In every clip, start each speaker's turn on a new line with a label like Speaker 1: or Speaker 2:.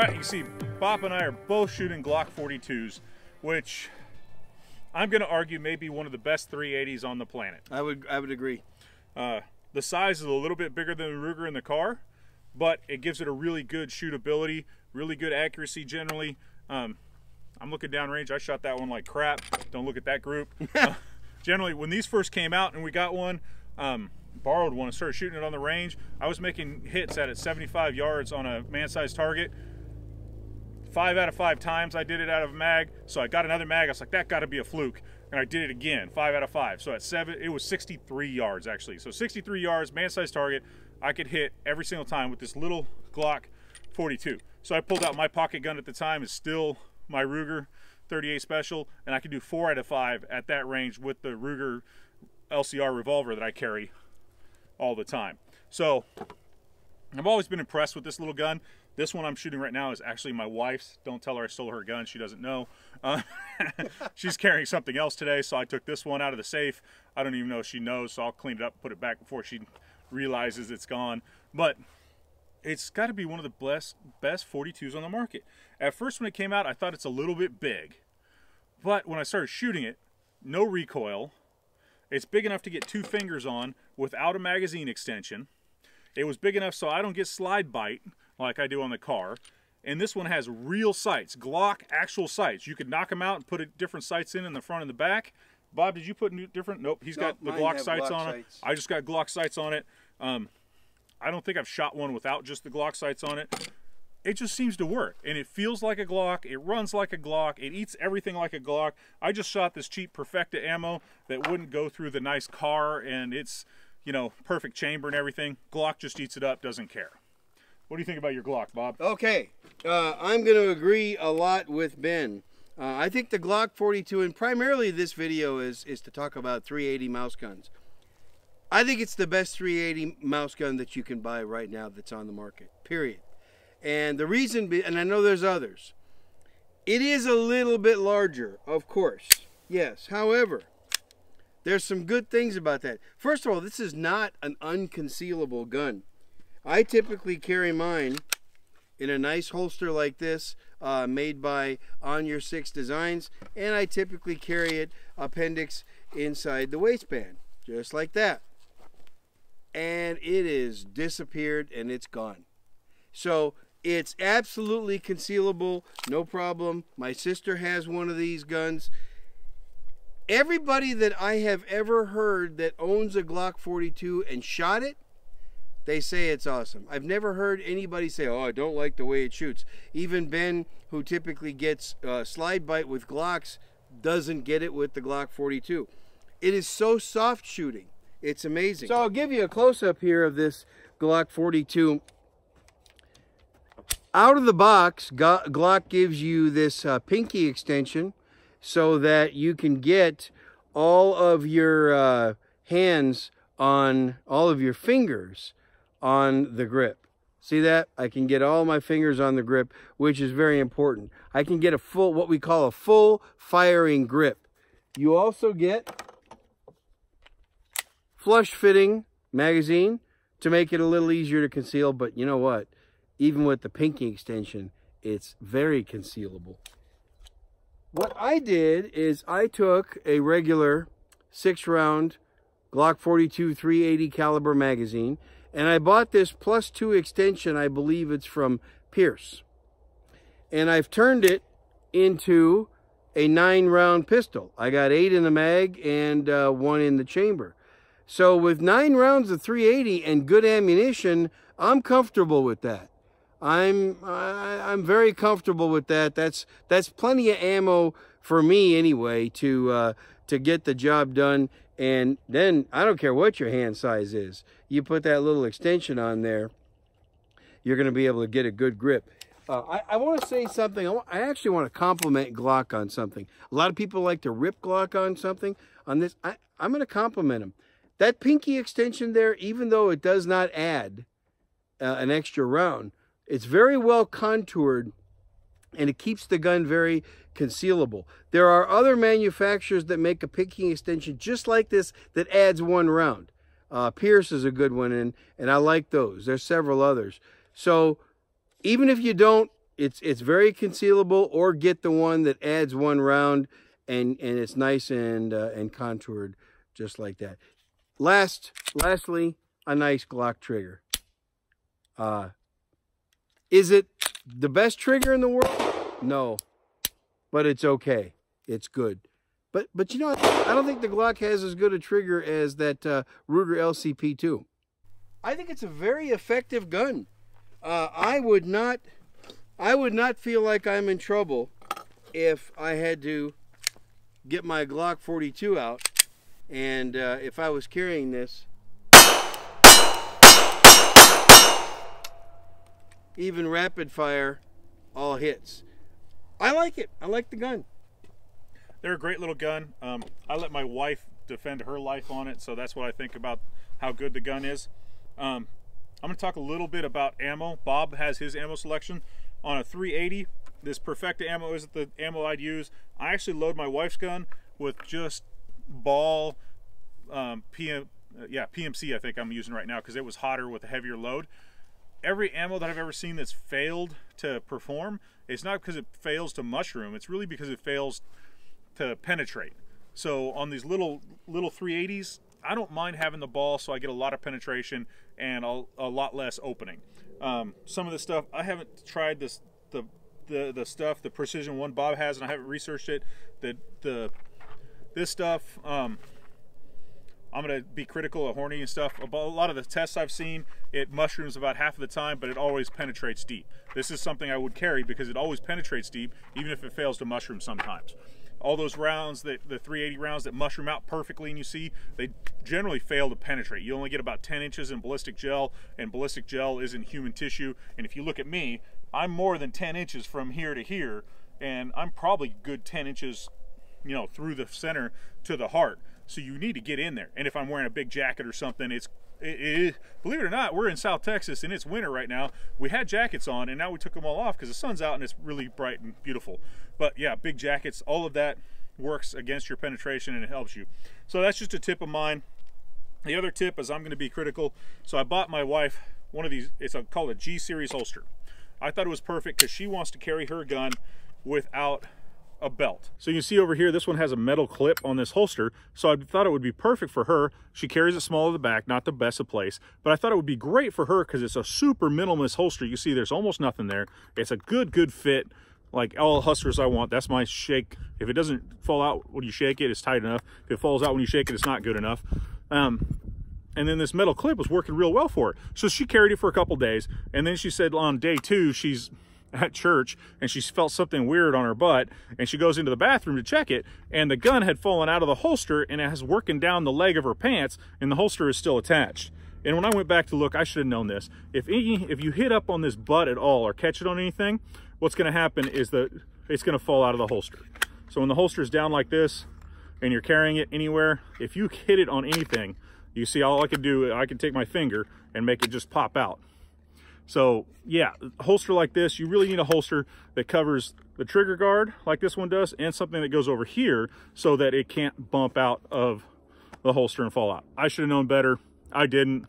Speaker 1: right, you see, Bob and I are both shooting Glock 42s, which I'm going to argue may be one of the best 380s on the planet.
Speaker 2: I would agree.
Speaker 1: The size is a little bit bigger than the Ruger in the car, but it gives it a really good shootability, really good accuracy generally. I'm looking downrange. I shot that one like crap. Don't look at that group. Generally, when these first came out and we got one, borrowed one and started shooting it on the range, I was making hits at 75 yards on a man-sized target. 5 out of 5 times I did it out of a mag, so I got another mag. I was like, that got to be a fluke, and I did it again, 5 out of 5. So at 7, it was 63 yards actually. So 63 yards, man-sized target, I could hit every single time with this little Glock 42. So I pulled out my pocket gun at the time. It's still my Ruger 38 Special, and I could do 4 out of 5 at that range with the Ruger LCR revolver that I carry all the time. So I've always been impressed with this little gun. This one I'm shooting right now is actually my wife's. Don't tell her I stole her gun. She doesn't know. She's carrying something else today, so I took this one out of the safe. I don't even know if she knows, so I'll clean it up, put it back before she realizes it's gone. But it's got to be one of the best 42s on the market. At first when it came out, I thought it's a little bit big. But when I started shooting it, no recoil. It's big enough to get 2 fingers on without a magazine extension. It was big enough so I don't get slide bite like I do on the car. And this one has real sights, Glock actual sights. You could knock them out and put different sights in the front and the back. Bob, did you put different? Nope, he's got the Glock sights on it. I just got Glock sights on it. I don't think I've shot one without just the Glock sights on it. It just seems to work, and it feels like a Glock, it runs like a Glock, it eats everything like a Glock. I just shot this cheap Perfecta ammo that wouldn't go through the nice car, and it's, you know, perfect chamber and everything. Glock just eats it up, doesn't care. What do you think about your Glock, Bob?
Speaker 2: Okay, I'm going to agree a lot with Ben. I think the Glock 42, and primarily this video is to talk about 380 mouse guns. I think it's the best 380 mouse gun that you can buy right now that's on the market, period. And the reason, and I know there's others, it is a little bit larger, of course, yes. However, there's some good things about that. First of all, this is not an unconcealable gun. I typically carry mine in a nice holster like this, made by On Your 6 Designs, and I typically carry it appendix inside the waistband, just like that. And it is disappeared and it's gone. So it's absolutely concealable, no problem. My sister has one of these guns. Everybody that I have ever heard that owns a Glock 42 and shot it, they say it's awesome. I've never heard anybody say, oh, I don't like the way it shoots. Even Ben, who typically gets slide bite with Glocks, doesn't get it with the Glock 42. It is so soft shooting. It's amazing. So I'll give you a close-up here of this Glock 42. Out of the box, Glock gives you this pinky extension so that you can get all of your hands on, all of your fingers on the grip. See that? I can get all my fingers on the grip, which is very important. I can get a full, what we call a full firing grip. You also get flush fitting magazine to make it a little easier to conceal, but you know what? Even with the pinky extension, it's very concealable. What I did is I took a regular 6-round Glock 42 380 caliber magazine, and I bought this +2 extension. I believe it's from Pierce. And I've turned it into a 9-round pistol. I got 8 in the mag and 1 in the chamber. So with 9 rounds of 380 and good ammunition, I'm comfortable with that. I'm very comfortable with that. That's plenty of ammo for me anyway to get the job done. And then I don't care what your hand size is. You put that little extension on there, you're going to be able to get a good grip. I want to say something. I actually want to compliment Glock on something. A lot of people like to rip Glock on something. On this, I'm going to compliment them. That pinky extension there, even though it does not add an extra round, it's very well contoured and it keeps the gun very concealable. There are other manufacturers that make a pinky extension just like this that adds 1 round. Pierce is a good one, and I like those. There's several others. So even if you don't it's very concealable, or get the one that adds one round and it's nice and contoured just like that. Lastly, a nice Glock trigger. Is it the best trigger in the world? No, but it's okay. It's good. But you know, I don't think the Glock has as good a trigger as that Ruger LCP2. I think it's a very effective gun. I would not feel like I'm in trouble if I had to get my Glock 42 out, and if I was carrying this, even rapid fire, all hits. I like it. I like the gun.
Speaker 1: They're a great little gun. I let my wife defend her life on it, so that's what I think about how good the gun is. I'm going to talk a little bit about ammo. Bob has his ammo selection. On a 380, this Perfecta ammo isn't the ammo I'd use. I actually load my wife's gun with just ball PMC I think I'm using right now, because it was hotter with a heavier load. Every ammo that I've ever seen that's failed to perform, it's not because it fails to mushroom, it's really because it fails to penetrate. So on these little 380s, I don't mind having the ball, so I get a lot of penetration and a lot less opening. Some of the stuff, I haven't tried this, the stuff, the Precision one Bob has, and I haven't researched it. This stuff, I'm gonna be critical of Horny and stuff. A lot of the tests I've seen, it mushrooms about half of the time, but it always penetrates deep. This is something I would carry because it always penetrates deep, even if it fails to mushroom sometimes. All those rounds, the 380 rounds that mushroom out perfectly, and you see, they generally fail to penetrate. You only get about 10 inches in ballistic gel, and ballistic gel isn't human tissue. And if you look at me, I'm more than 10 inches from here to here, and I'm probably good 10 inches, you know, through the center to the heart. So you need to get in there. And if I'm wearing a big jacket or something, believe it or not, we're in South Texas and it's winter right now. We had jackets on and now we took them all off because the sun's out and it's really bright and beautiful. But yeah, big jackets, all of that works against your penetration and it helps you. So that's just a tip of mine. The other tip is I'm going to be critical. So I bought my wife one of these, it's called a G series holster. I thought it was perfect because she wants to carry her gun without a belt. So you see over here, this one has a metal clip on this holster, so I thought it would be perfect for her. She carries it small at the back, not the best of place, but I thought it would be great for her because it's a super minimalist holster. You see there's almost nothing there. It's a good fit, like all holsters I want. That's my shake. If it doesn't fall out when you shake it, it's tight enough. If it falls out when you shake it, it's not good enough. And then this metal clip was working real well for her. So she carried it for a couple days, and then she said on day 2, she's at church and she felt something weird on her butt, and she goes into the bathroom to check it, and the gun had fallen out of the holster and it has working down the leg of her pants, and the holster is still attached. And when I went back to look, I should have known this. If you hit up on this butt at all or catch it on anything, what's going to happen is that it's going to fall out of the holster. So when the holster is down like this and you're carrying it anywhere, if you hit it on anything, you see all I can do, I can take my finger and make it just pop out. So yeah, a holster like this, you really need a holster that covers the trigger guard like this one does, and something that goes over here so that it can't bump out of the holster and fall out. I should have known better. I didn't.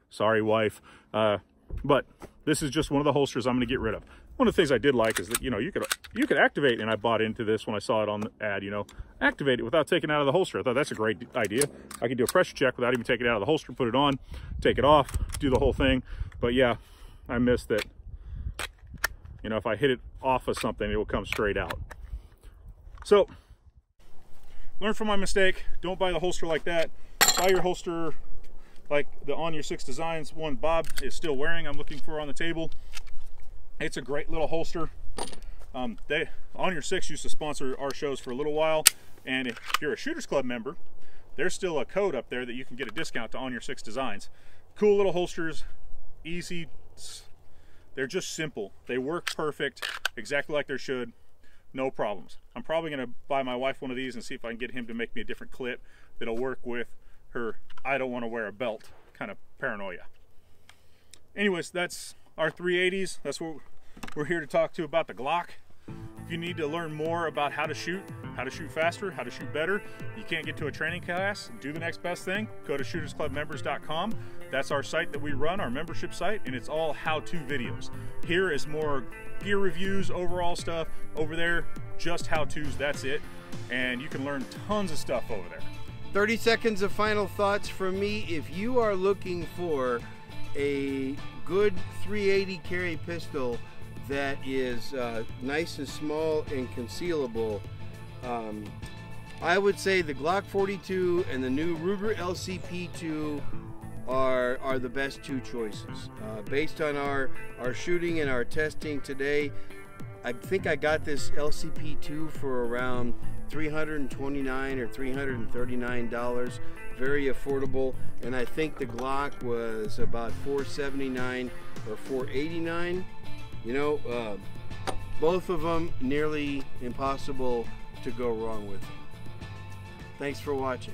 Speaker 1: Sorry, wife. But this is just one of the holsters I'm going to get rid of. One of the things I did like is that, you know, you could activate, and I bought into this when I saw it on the ad, you know, activate it without taking it out of the holster. I thought that's a great idea. I can do a pressure check without even taking it out of the holster, put it on, take it off, do the whole thing. But yeah, I missed that, you know, if I hit it off of something, it will come straight out. So learn from my mistake. Don't buy the holster like that. Buy your holster like the On Your 6 Designs one Bob is still wearing, I'm looking for on the table. It's a great little holster. On Your 6 used to sponsor our shows for a little while, and if you're a Shooters Club member, there's still a code up there that you can get a discount to On Your 6 Designs. Cool little holsters, easy. They're just simple. They work perfect, exactly like they should. No problems. I'm probably going to buy my wife one of these and see if I can get him to make me a different clip that'll work with her I don't want to wear a belt kind of paranoia. Anyways, that's our 380s. That's what we're here to talk to about the Glock. If you need to learn more about how to shoot faster, how to shoot better, you can't get to a training class, do the next best thing, go to shootersclubmembers.com. That's our site that we run, our membership site, and it's all how-to videos. Here is more gear reviews, overall stuff. Over there, just how-tos, that's it. And you can learn tons of stuff over there.
Speaker 2: 30 seconds of final thoughts from me. If you are looking for a good 380 carry pistol that is nice and small and concealable, I would say the Glock 42 and the new Ruger LCP2 are the best two choices. Based on our shooting and our testing today, I think I got this LCP2 for around $329 or $339, very affordable, and I think the Glock was about $479 or $489. You know, both of them nearly impossible to go wrong with. Thanks for watching.